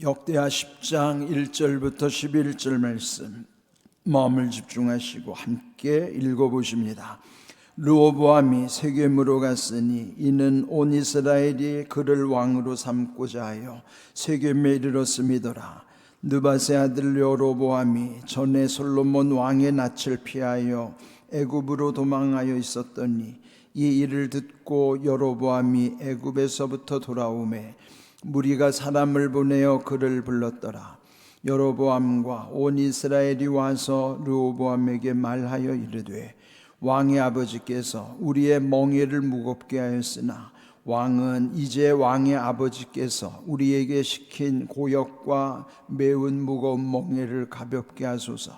역대하 10장 1절부터 11절 말씀 마음을 집중하시고 함께 읽어보십니다. 르호보암이 세겜으로 갔으니 이는 온 이스라엘이 그를 왕으로 삼고자 하여 세겜에 이르렀음이더라. 느밧의 아들 여로보암이 전에 솔로몬 왕의 낯을 피하여 애굽으로 도망하여 있었더니 이 일을 듣고 여로보암이 애굽에서부터 돌아오매 무리가 사람을 보내어 그를 불렀더라. 여로보암과 온 이스라엘이 와서 르호보암에게 말하여 이르되 왕의 아버지께서 우리의 멍에를 무겁게 하였으나 왕은 이제 왕의 아버지께서 우리에게 시킨 고역과 매운 무거운 멍에를 가볍게 하소서.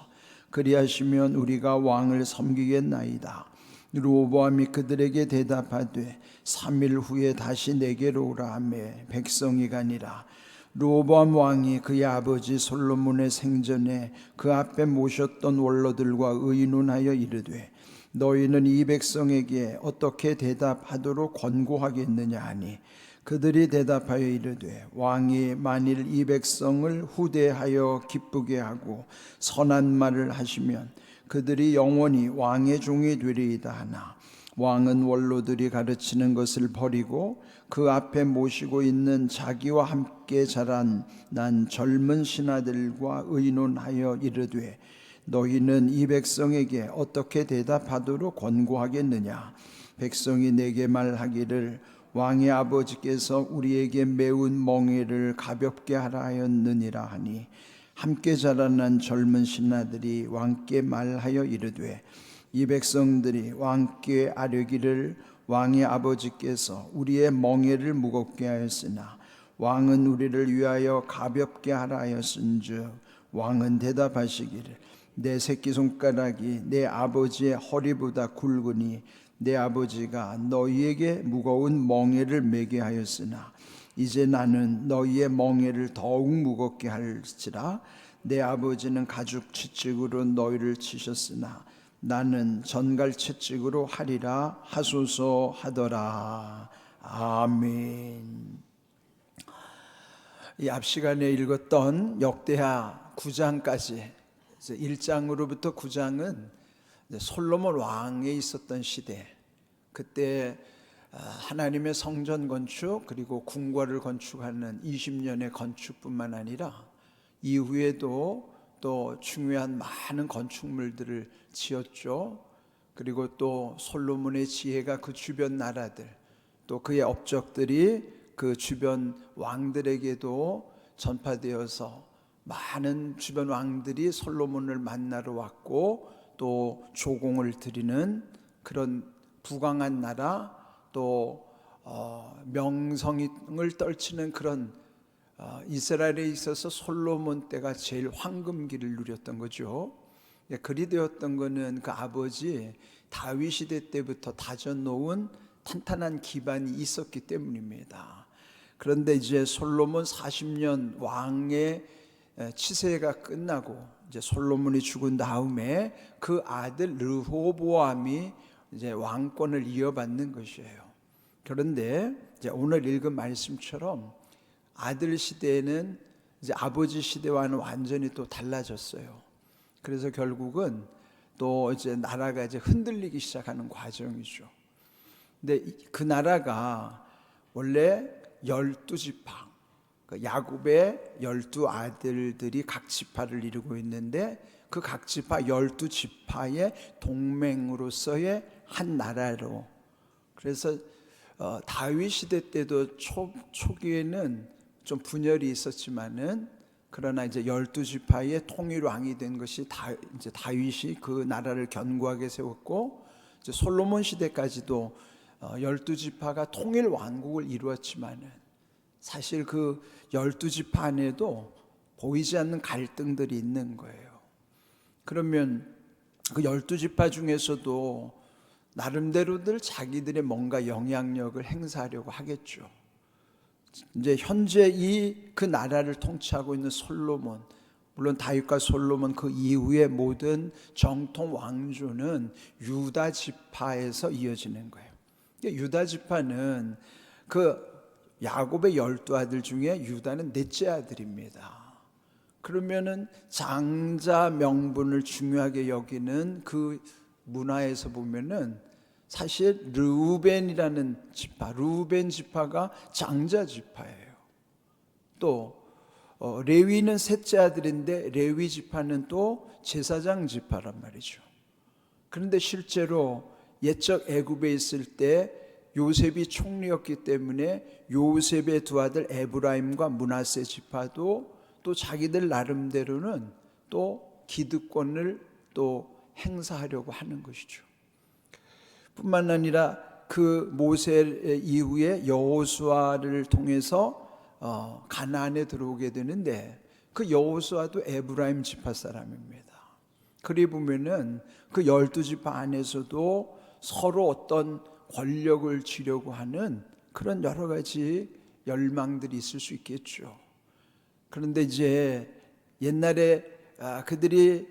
그리하시면 우리가 왕을 섬기겠나이다. 르호보암이 그들에게 대답하되 3일 후에 다시 내게로 오라 하며 백성이 가니라. 르호보암 왕이 그의 아버지 솔로몬의 생전에 그 앞에 모셨던 원로들과 의논하여 이르되 너희는 이 백성에게 어떻게 대답하도록 권고하겠느냐 하니 그들이 대답하여 이르되 왕이 만일 이 백성을 후대하여 기쁘게 하고 선한 말을 하시면 그들이 영원히 왕의 종이 되리이다 하나 왕은 원로들이 가르치는 것을 버리고 그 앞에 모시고 있는 자기와 함께 자란 난 젊은 신하들과 의논하여 이르되 너희는 이 백성에게 어떻게 대답하도록 권고하겠느냐. 백성이 내게 말하기를 왕의 아버지께서 우리에게 매운 멍에를 가볍게 하라 하였느니라 하니 함께 자라난 젊은 신하들이 왕께 말하여 이르되 이 백성들이 왕께 아뢰기를 왕의 아버지께서 우리의 멍에를 무겁게 하였으나 왕은 우리를 위하여 가볍게 하라 하였은즉 왕은 대답하시기를 내 새끼손가락이 내 아버지의 허리보다 굵으니 내 아버지가 너희에게 무거운 멍에를 매게 하였으나 이제 나는 너희의 멍에를 더욱 무겁게 할지라. 내 아버지는 가죽 채찍으로 너희를 치셨으나 나는 전갈 채찍으로 하리라 하소서 하더라. 아멘. 이 앞 시간에 읽었던 역대하 9장까지 1장으로부터 9장은 솔로몬 왕에 있었던 시대, 그때 하나님의 성전 건축 그리고 궁궐을 건축하는 20년의 건축뿐만 아니라 이후에도 또 중요한 많은 건축물들을 지었죠. 그리고 또 솔로몬의 지혜가 그 주변 나라들 또 그의 업적들이 그 주변 왕들에게도 전파되어서 많은 주변 왕들이 솔로몬을 만나러 왔고 또 조공을 드리는 그런 부강한 나라, 또 명성을 떨치는 그런 이스라엘에 있어서 솔로몬 때가 제일 황금기를 누렸던 거죠. 그리 되었던 것은 그 아버지 다윗 시대 때부터 다져놓은 탄탄한 기반이 있었기 때문입니다. 그런데 이제 솔로몬 40년 왕의 치세가 끝나고 이제 솔로몬이 죽은 다음에 그 아들 르호보암이 이제 왕권을 이어받는 것이에요. 그런데 이제 오늘 읽은 말씀처럼 아들 시대에는 이제 아버지 시대와는 완전히 또 달라졌어요. 그래서 결국은 또 이제 나라가 이제 흔들리기 시작하는 과정이죠. 근데 그 나라가 원래 12지파, 야곱의 12 아들들이 각 지파를 이루고 있는데 그 각 지파 12지파의 동맹으로서의 한 나라로, 그래서 다윗 시대 때도 초기에는 좀 분열이 있었지만은 그러나 이제 12지파의 통일 왕이 된 것이 이제 다윗이 그 나라를 견고하게 세웠고, 이제 솔로몬 시대까지도 12지파가 통일 왕국을 이루었지만은 사실 그 12지파 안에도 보이지 않는 갈등들이 있는 거예요. 그러면 그 12지파 중에서도 나름대로들 자기들의 뭔가 영향력을 행사하려고 하겠죠. 이제 현재 그 나라를 통치하고 있는 솔로몬, 물론 다윗과 솔로몬 그 이후의 모든 정통 왕조는 유다 지파에서 이어지는 거예요. 유다 지파는 그 야곱의 12아들 중에 유다는 넷째 아들입니다. 그러면은 장자 명분을 중요하게 여기는 그 문화에서 보면은 사실 르우벤이라는 지파, 르우벤 지파가 장자 지파예요. 또 레위는 셋째 아들인데 레위 지파는 또 제사장 지파란 말이죠. 그런데 실제로 옛적 애굽에 있을 때 요셉이 총리였기 때문에 요셉의 두 아들 에브라임과 므낫세 지파도 또 자기들 나름대로는 또 기득권을 또 행사하려고 하는 것이죠. 뿐만 아니라 그 모세 이후에 여호수아를 통해서 가나안에 들어오게 되는데 그 여호수아도 에브라임 지파 사람입니다. 그리 보면은 그 12지파 안에서도 서로 어떤 권력을 쥐려고 하는 그런 여러 가지 열망들이 있을 수 있겠죠. 그런데 이제 옛날에 그들이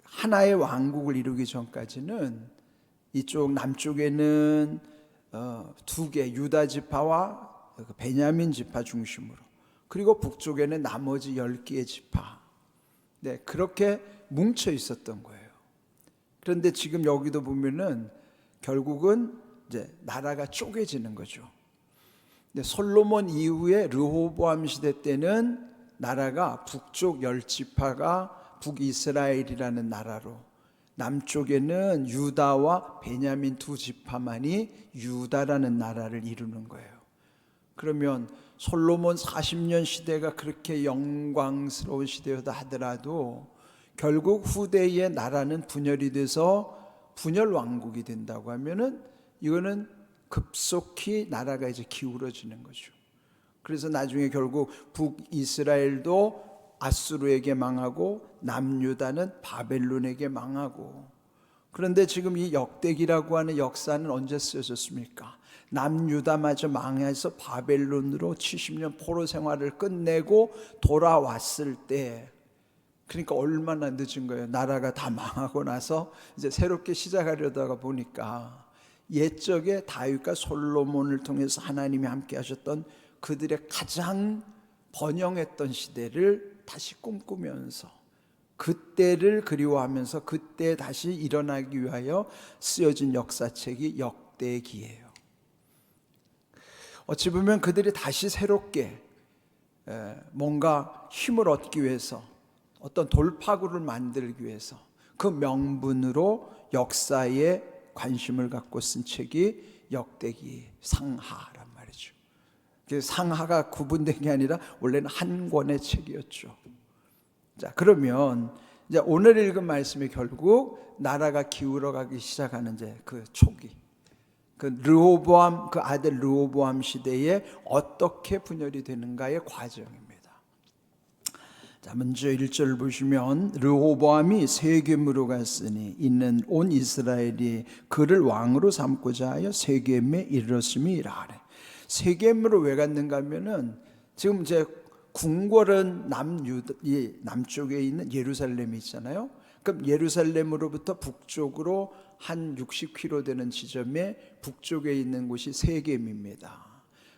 하나의 왕국을 이루기 전까지는 이쪽 남쪽에는 두 개 유다 지파와 베냐민 지파 중심으로, 그리고 북쪽에는 나머지 10개의 지파, 네, 그렇게 뭉쳐 있었던 거예요. 그런데 지금 여기도 보면은 결국은 이제 나라가 쪼개지는 거죠. 솔로몬 이후에 르호보암 시대 때는 나라가 북쪽 10지파가 북이스라엘이라는 나라로, 남쪽에는 유다와 베냐민 두 지파만이 유다라는 나라를 이루는 거예요. 그러면 솔로몬 40년 시대가 그렇게 영광스러운 시대였다 하더라도 결국 후대의 나라는 분열이 돼서 분열 왕국이 된다고 하면은 이거는 급속히 나라가 이제 기울어지는 거죠. 그래서 나중에 결국 북이스라엘도 아수르에게 망하고 남유다는 바벨론에게 망하고. 그런데 지금 이 역대기라고 하는 역사는 언제 쓰여졌습니까? 남유다마저 망해서 바벨론으로 70년 포로 생활을 끝내고 돌아왔을 때, 그러니까 얼마나 늦은 거예요. 나라가 다 망하고 나서 이제 새롭게 시작하려다가 보니까 옛적에 다윗과 솔로몬을 통해서 하나님이 함께 하셨던 그들의 가장 번영했던 시대를 다시 꿈꾸면서 그때를 그리워하면서 그때 다시 일어나기 위하여 쓰여진 역사책이 역대기예요. 어찌 보면 그들이 다시 새롭게 뭔가 힘을 얻기 위해서, 어떤 돌파구를 만들기 위해서 그 명분으로 역사에 관심을 갖고 쓴 책이 역대기 상하란 말이죠. 상하가 구분된 게 아니라 원래는 한 권의 책이었죠. 자, 그러면 이제 오늘 읽은 말씀이 결국 나라가 기울어가기 시작하는 이제 그 초기, 그 르호보암, 그 아들 르호보암 시대에 어떻게 분열이 되는가의 과정입니다. 자, 먼저 1절 보시면 르호보암이 세겜으로 갔으니 이는 온 이스라엘이 그를 왕으로 삼고자 하여 세겜에 이르렀음이라 하래. 세겜으로 왜 갔는가 하면은 지금 이제 궁궐은 남쪽에 있는 예루살렘이 있잖아요. 그럼 예루살렘으로부터 북쪽으로 한 60km 되는 지점에 북쪽에 있는 곳이 세겜입니다.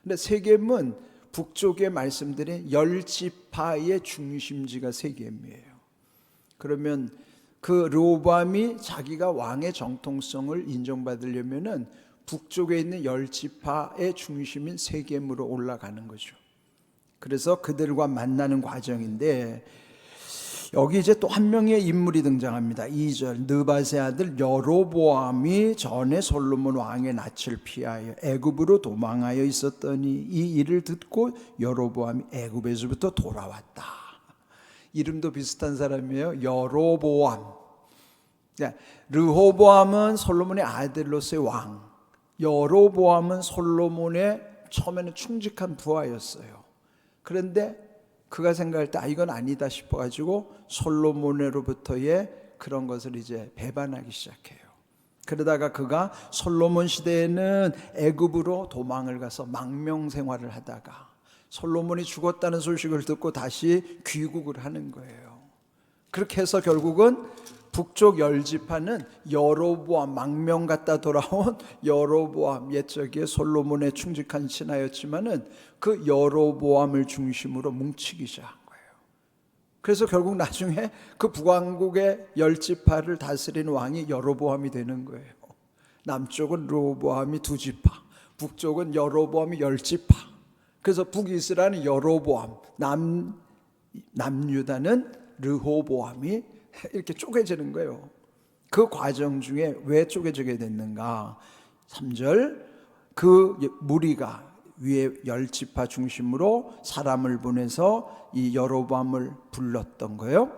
근데 세겜은 북쪽에 말씀드린 10지파의 중심지가 세겜이에요. 그러면 그 르호보암이 자기가 왕의 정통성을 인정받으려면은 북쪽에 있는 10지파의 중심인 세겜으로 올라가는 거죠. 그래서 그들과 만나는 과정인데 여기 이제 또 한 명의 인물이 등장합니다. 2절 느밧의 아들 여로보암이 전에 솔로몬 왕의 낯을 피하여 애굽으로 도망하여 있었더니 이 일을 듣고 여로보암이 애굽에서부터 돌아왔다. 이름도 비슷한 사람이에요. 여로보암. 르호보암은 솔로몬의 아들로서의 왕, 여로보암은 솔로몬의 처음에는 충직한 부하였어요. 그런데 그가 생각할 때 이건 아니다 싶어가지고 솔로몬으로부터의 그런 것을 이제 배반하기 시작해요. 그러다가 그가 솔로몬 시대에는 애굽으로 도망을 가서 망명 생활을 하다가 솔로몬이 죽었다는 소식을 듣고 다시 귀국을 하는 거예요. 그렇게 해서 결국은 북쪽 10지파는 여로보암, 망명 갔다 돌아온 여로보암, 옛적에 솔로몬의 충직한 신하였지만은 그 여로보암을 중심으로 뭉치기 시작한 거예요. 그래서 결국 나중에 그 북왕국의 10지파를 다스리는 왕이 여로보암이 되는 거예요. 남쪽은 르호보암이 2지파, 북쪽은 여로보암이 10지파. 그래서 북이스라엘은 여로보암, 남유다는 르호보암이 이렇게 쪼개지는 거예요. 그 과정 중에 왜 쪼개지게 됐는가? 3절, 그 무리가 위에 10지파 중심으로 사람을 보내서 이 여로보암을 불렀던 거예요.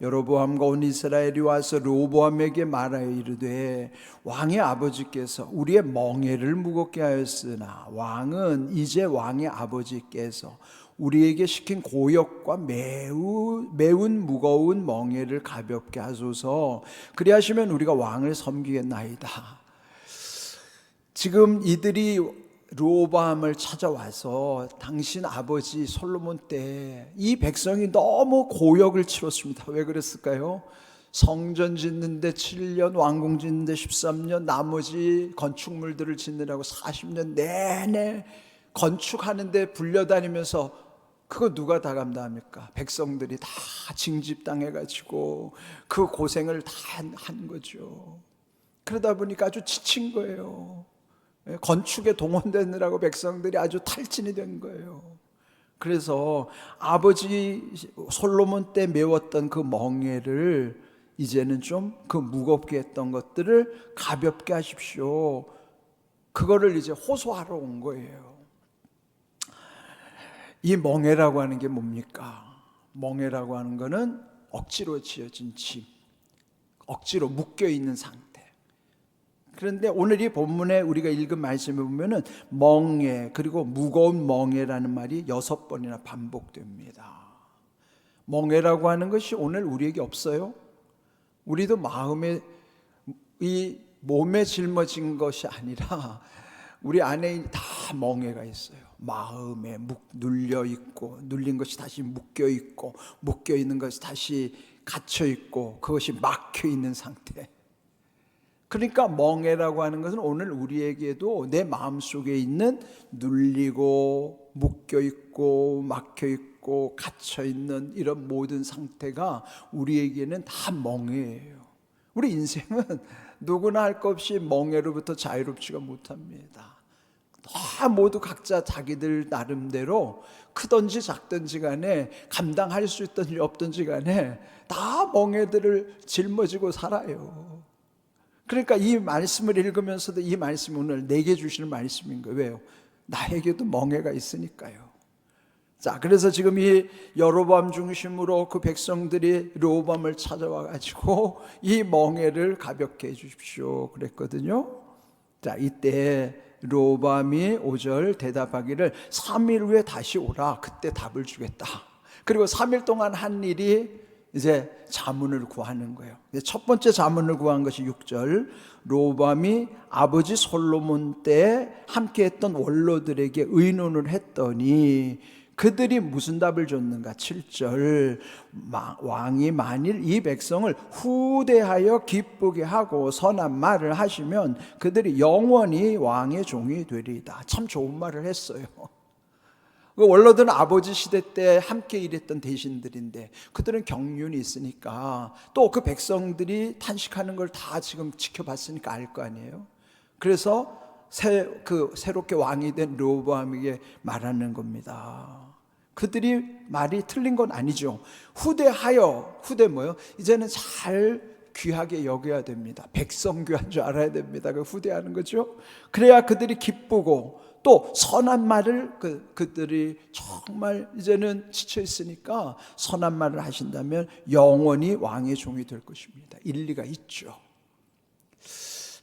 여로보암과 온 이스라엘이 와서 르호보암에게 말하여 이르되 왕의 아버지께서 우리의 멍에를 무겁게 하였으나 왕은 이제 왕의 아버지께서 우리에게 시킨 고역과 매운 무거운 멍에를 가볍게 하소서. 그리하시면 우리가 왕을 섬기겠나이다. 지금 이들이 르호보암을 찾아와서 당신 아버지 솔로몬 때 이 백성이 너무 고역을 치렀습니다. 왜 그랬을까요? 성전 짓는데 7년, 왕궁 짓는데 13년, 나머지 건축물들을 짓느라고 40년 내내 건축하는데 불려다니면서 그거 누가 다 감당합니까? 백성들이 다 징집당해가지고 그 고생을 다 한 거죠. 그러다 보니까 아주 지친 거예요. 건축에 동원되느라고 백성들이 아주 탈진이 된 거예요. 그래서 아버지 솔로몬 때 메웠던 그 멍에를 이제는 좀 그 무겁게 했던 것들을 가볍게 하십시오. 그거를 이제 호소하러 온 거예요. 이 멍에라고 하는 게 뭡니까? 멍에라고 하는 거는 억지로 지어진 짐, 억지로 묶여있는 상태. 그런데 오늘 이 본문에 우리가 읽은 말씀에 보면은 멍에 그리고 무거운 멍에라는 말이 6번이나 반복됩니다. 멍에라고 하는 것이 오늘 우리에게 없어요? 우리도 마음에 이 몸에 짊어진 것이 아니라 우리 안에 다 멍에가 있어요. 마음에 눌려 있고 눌린 것이 다시 묶여 있고 묶여 있는 것이 다시 갇혀 있고 그것이 막혀 있는 상태. 그러니까 멍에라고 하는 것은 오늘 우리에게도 내 마음속에 있는 눌리고 묶여 있고 막혀 있고 갇혀 있는 이런 모든 상태가 우리에게는 다 멍에예요. 우리 인생은 누구나 할 것 없이 멍에로부터 자유롭지가 못합니다. 다 모두 각자 자기들 나름대로 크든지 작든지 간에 감당할 수 있든지 없든지 간에 다 멍에들을 짊어지고 살아요. 그러니까 이 말씀을 읽으면서도 이 말씀이 오늘 내게 주시는 말씀인 거예요. 왜요? 나에게도 멍에가 있으니까요. 자, 그래서 지금 이 여로보암 중심으로 그 백성들이 르호보암을 찾아와 가지고 이 멍에를 가볍게 해 주십시오 그랬거든요. 자, 이때 르호보암이 5절 대답하기를 3일 후에 다시 오라. 그때 답을 주겠다. 그리고 3일 동안 한 일이 이제 자문을 구하는 거예요. 첫 번째 자문을 구한 것이 6절. 르호보암이 아버지 솔로몬 때 함께했던 원로들에게 의논을 했더니 그들이 무슨 답을 줬는가? 7절. 왕이 만일 이 백성을 후대하여 기쁘게 하고 선한 말을 하시면 그들이 영원히 왕의 종이 되리이다. 참 좋은 말을 했어요. 그 원로들은 아버지 시대 때 함께 일했던 대신들인데 그들은 경륜이 있으니까 또 그 백성들이 탄식하는 걸 다 지금 지켜봤으니까 알 거 아니에요. 그래서 새롭게 왕이 된 르호보암에게 말하는 겁니다. 그들이 말이 틀린 건 아니죠. 후대하여, 후대 뭐요? 이제는 잘 귀하게 여겨야 됩니다. 백성 귀한 줄 알아야 됩니다. 그 후대하는 거죠. 그래야 그들이 기쁘고 또 선한 말을 그들이 정말 이제는 지쳐 있으니까 선한 말을 하신다면 영원히 왕의 종이 될 것입니다. 일리가 있죠.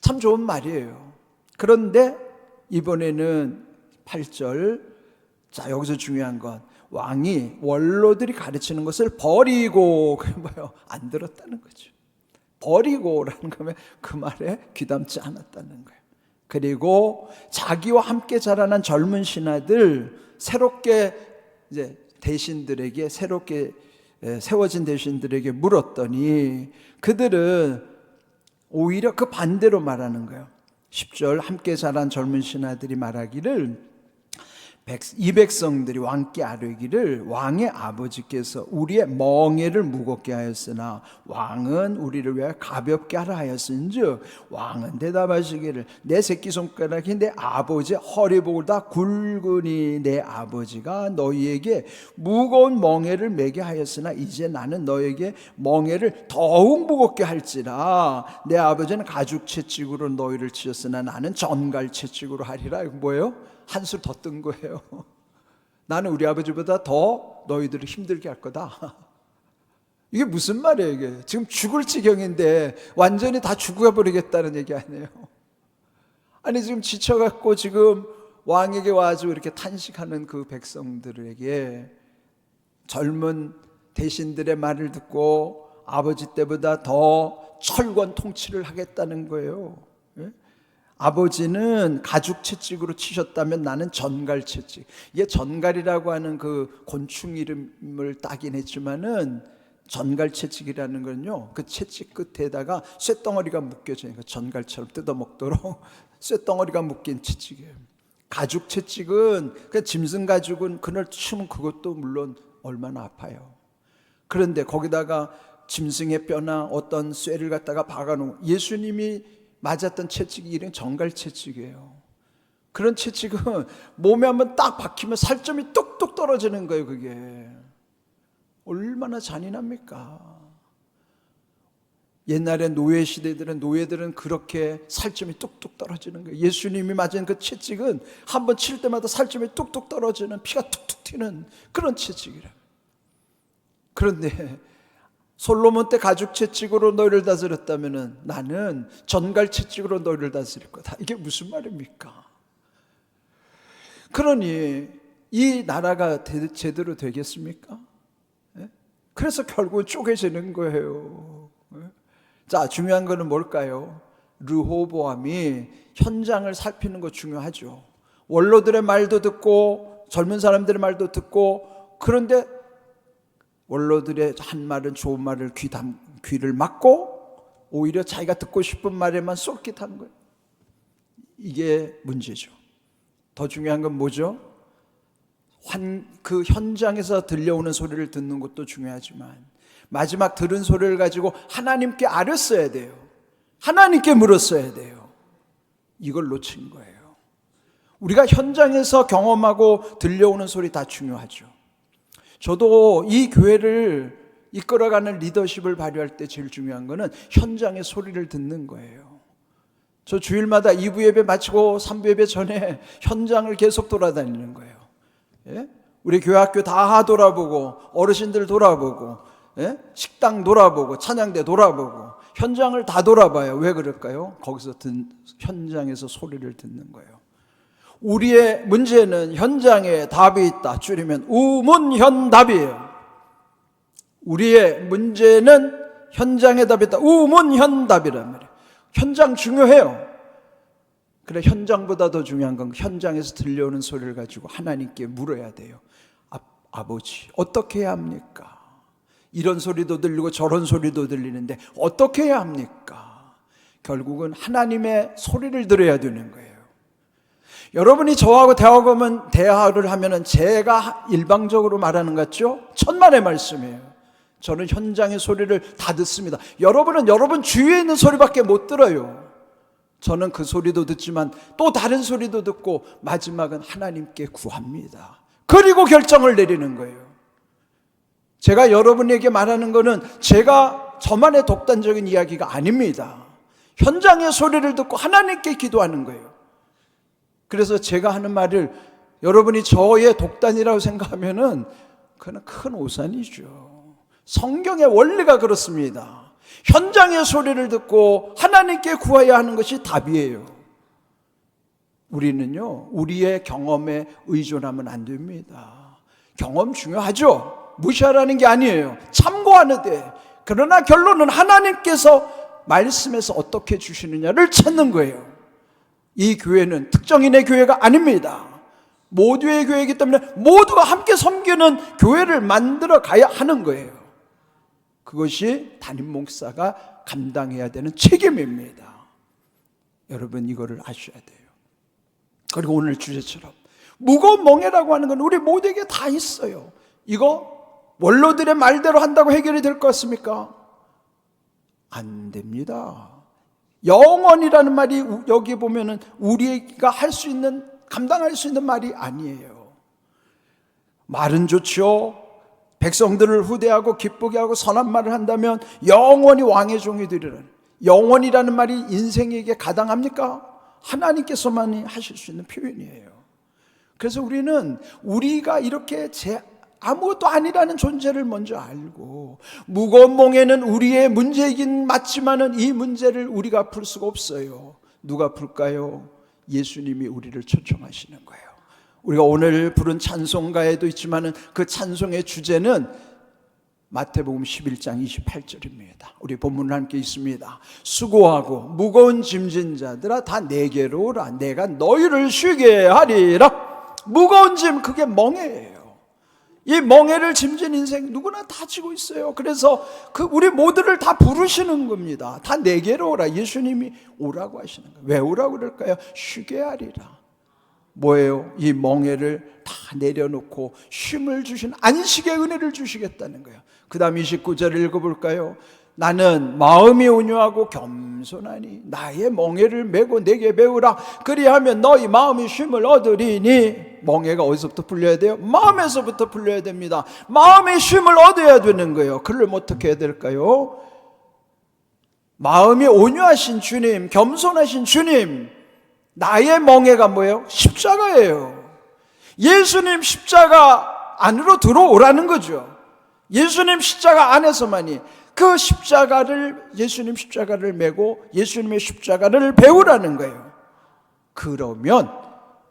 참 좋은 말이에요. 그런데 이번에는 8절, 자 여기서 중요한 건 왕이 원로들이 가르치는 것을 버리고, 그 뭐요? 안 들었다는 거죠. 버리고라는 거면 그 말에 귀담지 않았다는 거예요. 그리고 자기와 함께 자라난 젊은 신하들 새롭게 이제 대신들에게 새롭게 세워진 대신들에게 물었더니 그들은 오히려 그 반대로 말하는 거예요. 10절 함께 자란 젊은 신하들이 말하기를 이 백성들이 왕께 아뢰기를 왕의 아버지께서 우리의 멍에를 무겁게 하였으나 왕은 우리를 위하여 가볍게 하라 하였은즉 왕은 대답하시기를 내 새끼손가락이 내 아버지의 허리보다 굵으니 내 아버지가 너희에게 무거운 멍에를 매게 하였으나 이제 나는 너에게 멍에를 더욱 무겁게 할지라 내 아버지는 가죽 채찍으로 너희를 치셨으나 나는 전갈 채찍으로 하리라. 이거 뭐예요? 한술 더 뜬 거예요. 나는 우리 아버지보다 더 너희들을 힘들게 할 거다. 이게 무슨 말이에요? 이게 지금 죽을 지경인데 완전히 다 죽어버리겠다는 얘기 아니에요? 아니 지금 지쳐갖고 지금 왕에게 와서 이렇게 탄식하는 그 백성들에게 젊은 대신들의 말을 듣고 아버지 때보다 더 철권 통치를 하겠다는 거예요. 아버지는 가죽 채찍으로 치셨다면 나는 전갈 채찍. 이게 전갈이라고 하는 그 곤충 이름을 따긴 했지만은 전갈 채찍이라는 건요, 그 채찍 끝에다가 쇳덩어리가 묶여져요. 전갈처럼 뜯어먹도록 쇳덩어리가 묶인 채찍이에요. 가죽 채찍은 그 짐승 가죽은 그날 치면 그것도 물론 얼마나 아파요. 그런데 거기다가 짐승의 뼈나 어떤 쇠를 갖다가 박아놓은 예수님이 맞았던 채찍이 이런 전갈 채찍이에요. 그런 채찍은 몸에 한번 딱 박히면 살점이 뚝뚝 떨어지는 거예요. 그게 얼마나 잔인합니까? 옛날에 노예 시대들은 노예들은 그렇게 살점이 뚝뚝 떨어지는 거예요. 예수님이 맞은 그 채찍은 한번 칠 때마다 살점이 뚝뚝 떨어지는, 피가 툭툭 튀는 그런 채찍이라. 그런데 솔로몬 때 가죽 채찍으로 너희를 다스렸다면 나는 전갈 채찍으로 너희를 다스릴 거다. 이게 무슨 말입니까? 그러니 이 나라가 제대로 되겠습니까? 그래서 결국 쪼개지는 거예요. 자, 중요한 거는 뭘까요? 르호보암이 현장을 살피는 거 중요하죠. 원로들의 말도 듣고 젊은 사람들의 말도 듣고, 그런데 원로들의 한 말은 좋은 말을 귀를 막고 오히려 자기가 듣고 싶은 말에만 쏠깃한 거예요. 이게 문제죠. 더 중요한 건 뭐죠? 그 현장에서 들려오는 소리를 듣는 것도 중요하지만 마지막 들은 소리를 가지고 하나님께 아뢰었어야 돼요. 하나님께 물었어야 돼요. 이걸 놓친 거예요. 우리가 현장에서 경험하고 들려오는 소리 다 중요하죠. 저도 이 교회를 이끌어가는 리더십을 발휘할 때 제일 중요한 거는 현장의 소리를 듣는 거예요. 저 주일마다 2부 예배 마치고 3부 예배 전에 현장을 계속 돌아다니는 거예요. 예? 우리 교회 학교 다 돌아보고 어르신들 돌아보고 식당 돌아보고 찬양대 돌아보고 현장을 다 돌아봐요. 왜 그럴까요? 거기서 현장에서 소리를 듣는 거예요. 우리의 문제는 현장에 답이 있다. 줄이면 우문현답이에요. 우리의 문제는 현장에 답이 있다. 우문현답이란 말이에요. 현장 중요해요. 그래, 현장보다 더 중요한 건 현장에서 들려오는 소리를 가지고 하나님께 물어야 돼요. 아버지, 어떻게 해야 합니까? 이런 소리도 들리고 저런 소리도 들리는데 어떻게 해야 합니까? 결국은 하나님의 소리를 들어야 되는 거예요. 여러분이 저하고 대화를 하면은 제가 일방적으로 말하는 것 같죠? 천만의 말씀이에요. 저는 현장의 소리를 다 듣습니다. 여러분은 여러분 주위에 있는 소리밖에 못 들어요. 저는 그 소리도 듣지만 또 다른 소리도 듣고 마지막은 하나님께 구합니다. 그리고 결정을 내리는 거예요. 제가 여러분에게 말하는 거는 제가 저만의 독단적인 이야기가 아닙니다. 현장의 소리를 듣고 하나님께 기도하는 거예요. 그래서 제가 하는 말을 여러분이 저의 독단이라고 생각하면은 그건 큰 오산이죠. 성경의 원리가 그렇습니다. 현장의 소리를 듣고 하나님께 구해야 하는 것이 답이에요. 우리는요, 우리의 경험에 의존하면 안 됩니다. 경험 중요하죠. 무시하라는 게 아니에요. 참고하는데, 그러나 결론은 하나님께서 말씀에서 어떻게 주시느냐를 찾는 거예요. 이 교회는 특정인의 교회가 아닙니다. 모두의 교회이기 때문에 모두가 함께 섬기는 교회를 만들어 가야 하는 거예요. 그것이 담임 목사가 감당해야 되는 책임입니다. 여러분 이거를 아셔야 돼요. 그리고 오늘 주제처럼 무거운 멍에라고 하는 건 우리 모두에게 다 있어요. 이거 원로들의 말대로 한다고 해결이 될 것 같습니까? 안 됩니다. 영원이라는 말이 여기 보면은 우리가 할 수 있는, 감당할 수 있는 말이 아니에요. 말은 좋죠. 백성들을 후대하고 기쁘게 하고 선한 말을 한다면 영원히 왕의 종이 되리라는, 영원이라는 말이 인생에게 가당합니까? 하나님께서만이 하실 수 있는 표현이에요. 그래서 우리는 우리가 이렇게 아무것도 아니라는 존재를 먼저 알고, 무거운 몽에는 우리의 문제이긴 맞지만은 이 문제를 우리가 풀 수가 없어요. 누가 풀까요? 예수님이 우리를 초청하시는 거예요. 우리가 오늘 부른 찬송가에도 있지만은 그 찬송의 주제는 마태복음 11장 28절입니다. 우리 본문을 함께 읽습니다. 수고하고 무거운 짐진 자들아 다 내게로 오라. 내가 너희를 쉬게 하리라. 무거운 짐, 그게 멍에예요. 이 멍에를 짐진 인생 누구나 다 지고 있어요. 그래서 우리 모두를 다 부르시는 겁니다. 다 내게로 오라. 예수님이 오라고 하시는 거예요. 왜 오라고 그럴까요? 쉬게 하리라. 뭐예요? 이 멍에를 다 내려놓고 쉼을 주신 안식의 은혜를 주시겠다는 거예요. 그 다음 29절을 읽어볼까요? 나는 마음이 온유하고 겸손하니 나의 멍에를 메고 내게 배우라. 그리하면 너희 마음이 쉼을 얻으리니. 멍에가 어디서부터 풀려야 돼요? 마음에서부터 풀려야 됩니다. 마음의 쉼을 얻어야 되는 거예요. 그러려면 어떻게 해야 될까요? 마음이 온유하신 주님, 겸손하신 주님, 나의 멍에가 뭐예요? 십자가예요. 예수님 십자가 안으로 들어오라는 거죠. 예수님 십자가 안에서만이 그 십자가를, 예수님 십자가를 메고 예수님의 십자가를 배우라는 거예요. 그러면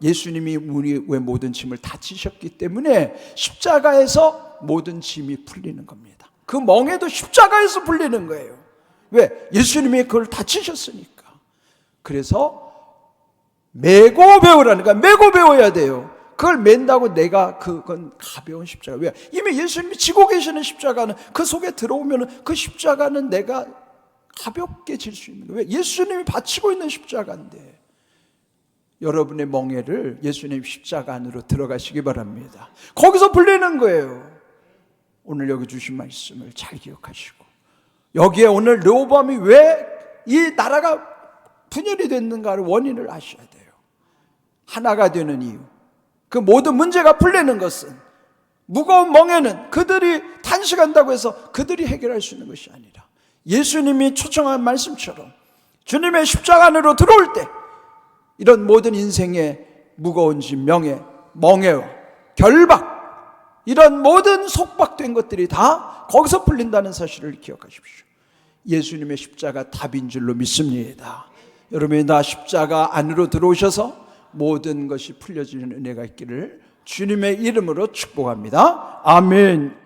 예수님이 우리의 모든 짐을 다 지셨기 때문에 십자가에서 모든 짐이 풀리는 겁니다. 그 멍에도 십자가에서 풀리는 거예요. 왜? 예수님이 그걸 다 지셨으니까. 그래서 메고 배우라는 거야. 메고 배워야 돼요. 그걸 맨다고 내가, 그건 가벼운 십자가. 왜? 이미 예수님이 지고 계시는 십자가는, 그 속에 들어오면 그 십자가는 내가 가볍게 질 수 있는 거예요. 왜? 예수님이 바치고 있는 십자가인데. 여러분의 멍에를 예수님 십자가 안으로 들어가시기 바랍니다. 거기서 풀리는 거예요. 오늘 여기 주신 말씀을 잘 기억하시고, 여기에 오늘 르호보암이 왜 이 나라가 분열이 됐는가를 원인을 아셔야 돼요. 하나가 되는 이유, 그 모든 문제가 풀리는 것은, 무거운 멍에는 그들이 탄식한다고 해서 그들이 해결할 수 있는 것이 아니라 예수님이 초청한 말씀처럼 주님의 십자가 안으로 들어올 때 이런 모든 인생의 무거운 짐, 명예, 멍에와 결박, 이런 모든 속박된 것들이 다 거기서 풀린다는 사실을 기억하십시오. 예수님의 십자가 답인 줄로 믿습니다. 여러분이 나 십자가 안으로 들어오셔서 모든 것이 풀려지는 은혜가 있기를 주님의 이름으로 축복합니다. 아멘.